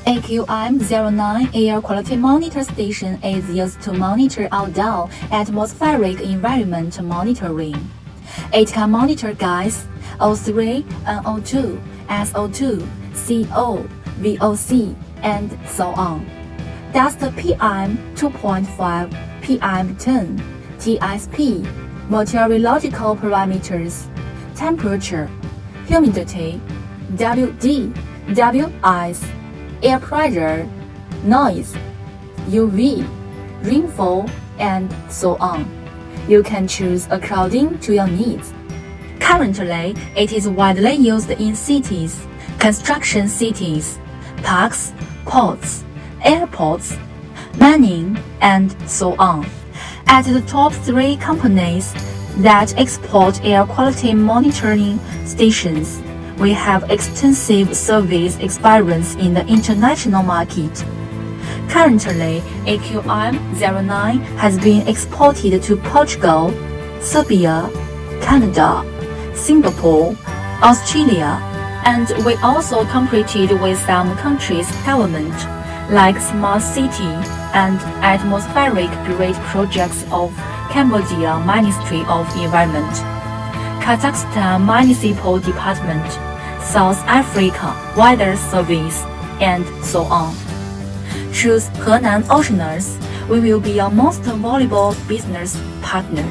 AQM-09 Air Quality Monitor Station is used to monitor outdoor atmospheric environment monitoring. It can monitor gas, O3, NO2, SO2, CO, VOC, and so on. Dust PM 2.5, PM 10, TSP, meteorological parameters, temperature, humidity, WD, WIS, air pressure, noise, UV, rainfall, and so on. You can choose according to your needs. Currently, it is widely used in cities, construction cities, parks, ports, airports, mining, and so on. At the top 3 companies that export air quality monitoring stations, we have extensive service experience in the international market. Currently, AQM-09 has been exported to Portugal, Serbia, Canada, Singapore, Australia, and we also competed with some countries' government, like Smart City and Atmospheric Grid projects of Cambodia Ministry of Environment, Kazakhstan Municipal Department, South Africa Weather Service, and so on. Choose Henan Oceaners. We will be your most valuable business partner.